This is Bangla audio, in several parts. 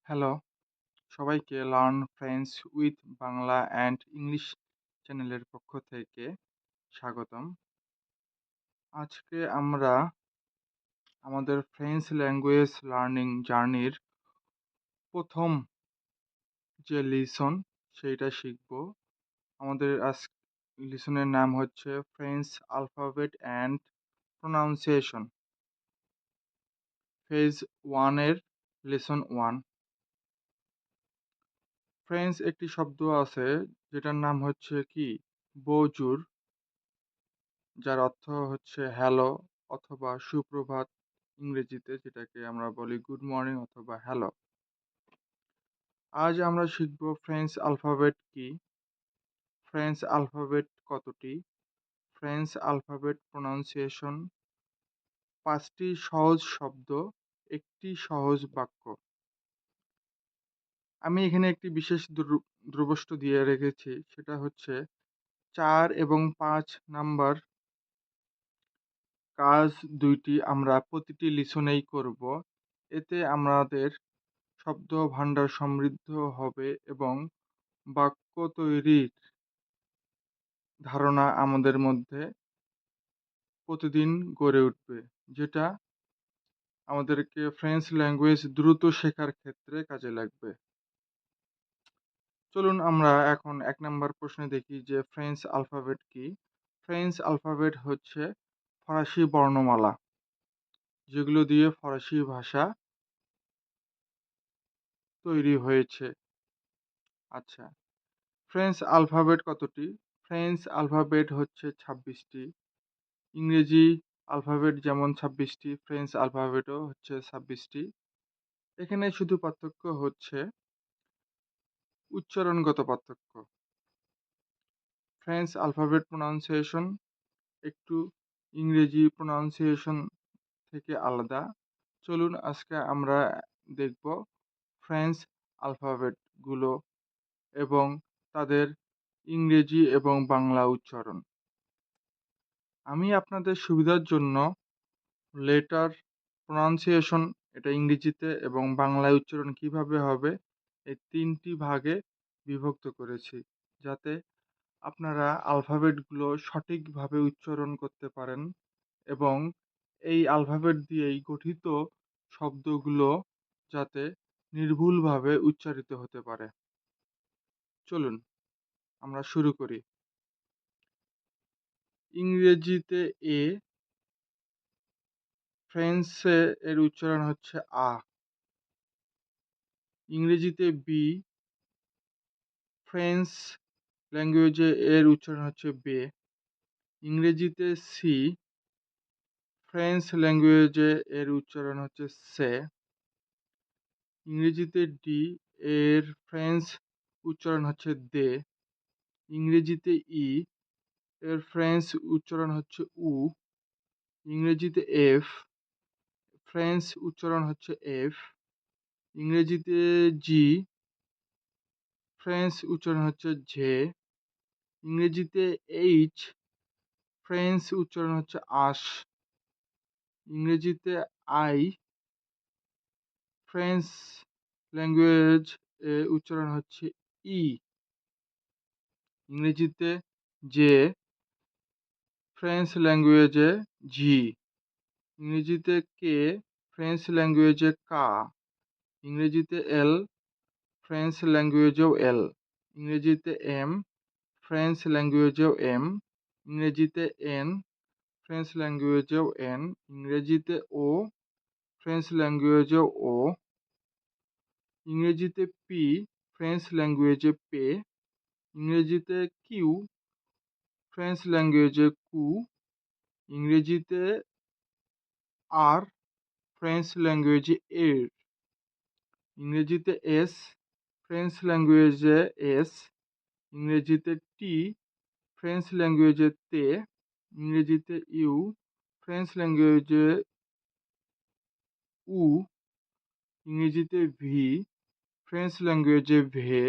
হ্যালো, সবাইকে learn French with Bangla and English চ্যানেলের পক্ষ থেকে স্বাগতম। আজকে আমরা আমাদের ফ্রেঞ্চ ল্যাঙ্গুয়েজ লার্নিং জার্নির ১ম যে লিসন সেইটা শিখব। আমাদের লিসনের নাম হচ্ছে French alphabet and pronunciation. Phase 1 এর লেসন 1। ফ্রেঞ্চ একটি শব্দ আছে যেটার নাম হচ্ছে কি bonjour, যার অর্থ হচ্ছে হ্যালো অথবা সুপ্রভাত ইংরেজিতে, যেটাকে আমরা বলি গুড মর্নিং অথবা হ্যালো। আজ আমরা শিখব ফ্রেঞ্চ অ্যালফাবেট কি, ফ্রেঞ্চ অ্যালফাবেট কতটি, ফ্রেঞ্চ অ্যালফাবেট প্রোনাউন্সিয়েশন, 5টি সহজ শব্দ, একটি সহজ বাক্য। আমি এখানে একটি বিশেষ দ্রবষ্ট দিয়ে রেখেছি, সেটা হচ্ছে 4 এবং 5 নাম্বার কাজ 2টি আমরা প্রতিটি লিসনেই করব। এতে আমাদের শব্দভান্ডার সমৃদ্ধ হবে এবং বাক্য তৈরির ধারণা আমাদের মধ্যে প্রতিদিন গড়ে উঠবে, যেটা আমাদেরকে ফ্রেঞ্চ ল্যাঙ্গুয়েজ দ্রুত শেখার ক্ষেত্রে কাজে লাগবে। চলুন আমরা এখন 1 নাম্বার প্রশ্নে দেখি যে ফ্রেঞ্চ অ্যালফাবেট কি? ফ্রেঞ্চ অ্যালফাবেট হচ্ছে ফরাসি বর্ণমালা, যেগুলো দিয়ে ফরাসি ভাষা তৈরি হয়েছে। আচ্ছা, ফ্রেঞ্চ অ্যালফাবেট কতটি? ফ্রেঞ্চ অ্যালফাবেট হচ্ছে 26টি। ইংরেজি অ্যালফাবেট যেমন 26টি, ফ্রেঞ্চ অ্যালফাবেটও হচ্ছে 26টি। এখানে শুধু পার্থক্য হচ্ছে উচ্চারণগত পার্থক্য। ফ্রেঞ্চ অ্যালফাবেট প্রোনাউন্সিয়েশন একটু ইংরেজি প্রোনাউন্সিয়েশন থেকে আলাদা। চলুন আজকে আমরা দেখব ফ্রেঞ্চ অ্যালফাবেটগুলো এবং তাদের ইংরেজি এবং বাংলা উচ্চারণ। আমি আপনাদের সুবিধার জন্য লেটার প্রোনাউন্সিয়েশন এটা ইংরেজিতে এবং বাংলায় উচ্চারণ কিভাবে হবে এই 3টি ভাগে বিভক্ত করেছি, যাতে আপনারা অ্যালফাবেটগুলো সঠিকভাবে উচ্চারণ করতে পারেন এবং এই অ্যালফাবেট দিয়েই গঠিত শব্দগুলো যাতে নির্ভুলভাবে উচ্চারিত হতে পারে। চলুন আমরা শুরু করি। ইংরেজিতে এ, ফ্রেঞ্চে এর উচ্চারণ হচ্ছে আ। ইংরেজিতে বি, ফ্রেঞ্চ ল্যাঙ্গুয়েজে এর উচ্চারণ হচ্ছে বে। ইংরেজিতে সি, ফ্রেঞ্চ ল্যাঙ্গুয়েজে এর উচ্চারণ হচ্ছে সে। ইংরেজিতে ডি, এর ফ্রেঞ্চ উচ্চারণ হচ্ছে দে। ইংরেজিতে ই, এর ফ্রেঞ্চ উচ্চারণ হচ্ছে উ। ইংরেজিতে এফ, ফ্রেঞ্চ উচ্চারণ হচ্ছে এফ। ইংরেজিতে জি, ফ্রেঞ্চ উচ্চারণ হচ্ছে ঝে। ইংরেজিতে এইচ, ফ্রেঞ্চ উচ্চারণ হচ্ছে আশ। ইংরেজিতে আই, ফ্রেঞ্চ ল্যাঙ্গুয়েজ এ উচ্চারণ হচ্ছে ই। ইংরেজিতে জে, ফ্রেঞ্চ ল্যাঙ্গুয়েজে ঝি। ইংরেজিতে কে, ফ্রেঞ্চ ল্যাঙ্গুয়েজে কা। ইংরেজিতে এল, ফ্রেঞ্চ ল্যাঙ্গুয়েজেও এল। ইংরেজিতে এম, ফ্রেঞ্চ ল্যাঙ্গুয়েজেও এম। ইংরেজিতে এন, ফ্রেঞ্চ ল্যাঙ্গুয়েজেও এন। ইংরেজিতে ও, ফ্রেঞ্চ ল্যাঙ্গুয়েজেও ও। ইংরেজিতে পি, ফ্রেঞ্চ ল্যাঙ্গুয়েজে পে। ইংরেজিতে কিউ, ফ্রেঞ্চ ল্যাঙ্গুয়েজে কু। ইংরেজিতে আর, ফ্রেঞ্চ ল্যাঙ্গুয়েজে এর। ইংরেজিতে এস, ফ্রেঞ্চ ল্যাঙ্গুয়েজে এস। ইংরেজিতে টি, ফ্রেঞ্চ ল্যাঙ্গুয়েজে তে। ইংরেজিতে ইউ, ফ্রেঞ্চ ল্যাঙ্গুয়েজে উ। ইংরেজিতে ভি, ফ্রেঞ্চ ল্যাঙ্গুয়েজে ভে।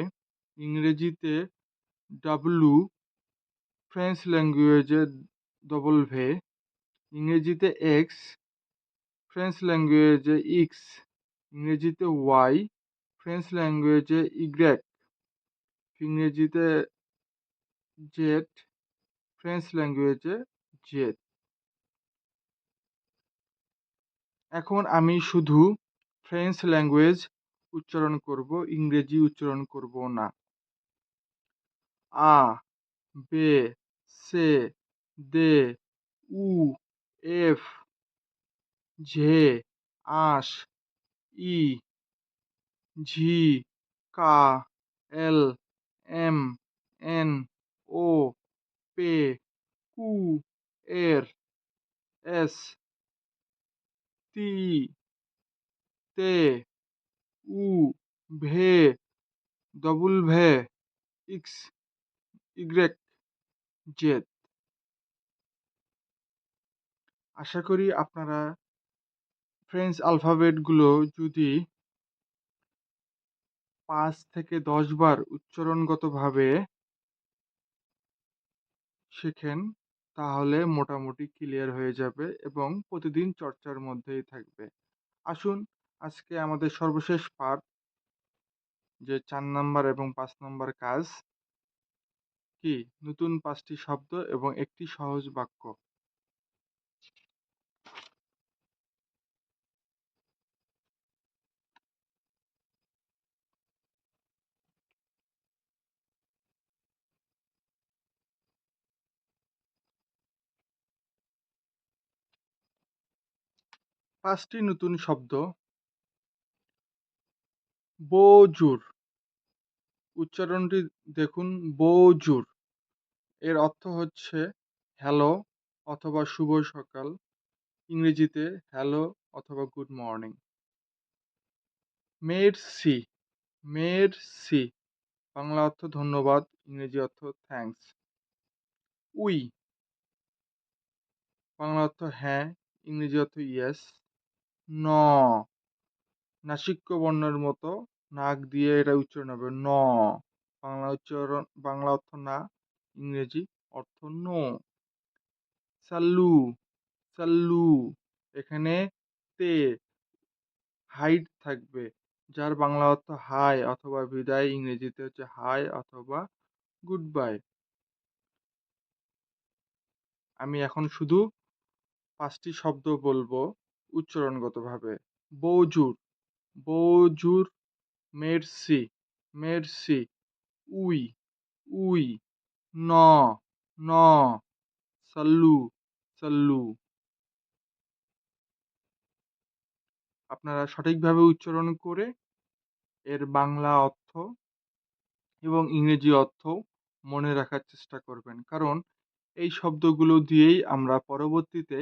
ইংরেজিতে ডাব্লু, ফ্রেঞ্চ ল্যাঙ্গুয়েজে ডবল ভে। ইংরেজিতে এক্স, ফ্রেঞ্চ ল্যাঙ্গুয়েজে ইক্স। ইংরেজিতে ওয়াই, ফ্রেঞ্চ ল্যাঙ্গুয়েজে ইগ্রেক, ইংরেজিতে জেড, ফ্রেঞ্চ ল্যাঙ্গুয়েজে জেড। এখন আমি শুধু ফ্রেঞ্চ ল্যাঙ্গুয়েজ উচ্চারণ করব, ইংরেজি উচ্চারণ করব না। আ, বে, সে, দে, উ, এফ, ঝে, আশ, ই, ঝি, কা, এল, এম, এন, ও, পে, কু, এর, এস, তি, তে, উ, ভে, ডবল ভে, ইক্স, ইগ্রেক, জেড। আশা করি আপনারা ফ্রেঞ্চ অ্যালফাবেটগুলো যদি ৫ থেকে ১০ বার উচ্চারণগতভাবে শেখেন, তাহলে মোটামুটি ক্লিয়ার হয়ে যাবে এবং প্রতিদিন চর্চার মধ্যেই থাকবে। আসুন আজকে আমাদের সর্বশেষ পাঠ, যে ৪ নাম্বার এবং ৫ নাম্বার কাজ কি? নতুন ৫টি শব্দ এবং একটি সহজ বাক্য। ৫ টি নতুন শব্দ। বোজুর, উচ্চারণটি দেখুন, বোজুর। এর অর্থ হচ্ছে হ্যালো অথবা শুভ সকাল, ইংরেজিতে হ্যালো অথবা গুড মর্নিং। মেরসি, মেরসি, বাংলা অর্থ ধন্যবাদ, ইংরেজি অর্থ থ্যাঙ্কস। উই, বাংলা অর্থ হ্যাঁ, ইংরেজি অর্থ ইয়েস। ন, নাসিক্য বর্ণের মতো নাক দিয়ে এটা উচ্চারণ হবে, ন। বাংলা অর্থ না, ইংরেজি অর্থ নো। সাল্লু, সাল্লু, এখানে তে হাইট থাকবে, যার বাংলা অর্থ হাই অথবা বিদায়, ইংরেজিতে হচ্ছে হাই অথবা গুড বাই। আমি এখন শুধু ৫টি শব্দ বলবো উচ্চারণগতভাবে। বৌজুর, বৌজুর, মেরসি, মেরসি, উই, উই, ন, ন, সাল্লু, সাল্লু। আপনারা সঠিকভাবে উচ্চারণ করে এর বাংলা অর্থ এবং ইংরেজি অর্থ মনে রাখার চেষ্টা করবেন। কারণ এই শব্দগুলো দিয়েই আমরা পরবর্তীতে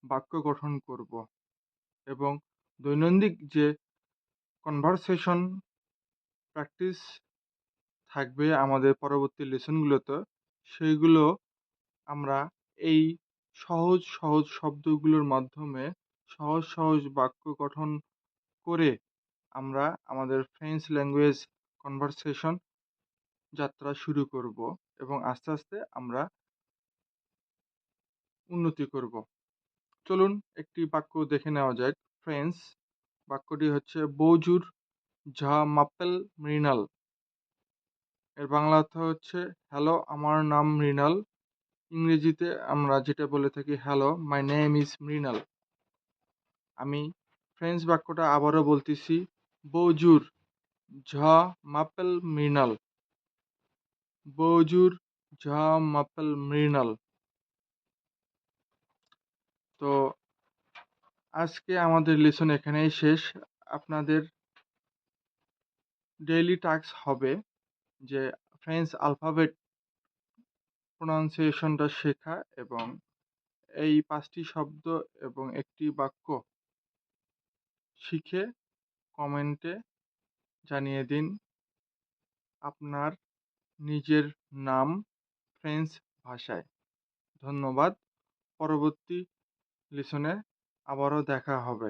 বাক্য গঠন করব এবং দৈনন্দিন যে কনভারসেশন প্র্যাকটিস থাকবে আমাদের পরবর্তী লেসনগুলোতে, সেইগুলো আমরা এই সহজ সহজ শব্দগুলোর মাধ্যমে সহজ সহজ বাক্য গঠন করে আমরা আমাদের ফ্রেঞ্চ ল্যাঙ্গুয়েজ কনভারসেশন যাত্রা শুরু করব এবং আস্তে আস্তে আমরা উন্নতি করব। চলুন একটি বাক্য দেখে নেওয়া যাক। ফ্রেঞ্চ বাক্যটি হচ্ছে বৌজুর ঝা মাপ্পেল মৃণাল। এর বাংলা অর্থ হচ্ছে হ্যালো, আমার নাম মৃণাল। ইংরেজিতে আমরা যেটা বলে থাকি hello, my name is Mrinal. আমি ফ্রেঞ্চ বাক্যটা আবারও বলতেছি, বৌজুর ঝা মাপ্পেল মৃণাল, বৌজুর ঝা মাপ্পেল মৃণাল। তো আজকে আমাদের লেসন এখানেই শেষ। আপনাদের ডেইলি টাস্ক হবে যে ফ্রেঞ্চ অ্যালফাবেট প্রোনাউন্সিয়েশনটা শেখা এবং এই ৫টি শব্দ এবং একটি বাক্য শিখে কমেন্টে জানিয়ে দিন আপনার নিজের নাম ফ্রেঞ্চ ভাষায়। ধন্যবাদ। পরবর্তী লেসনে আবারও দেখা হবে।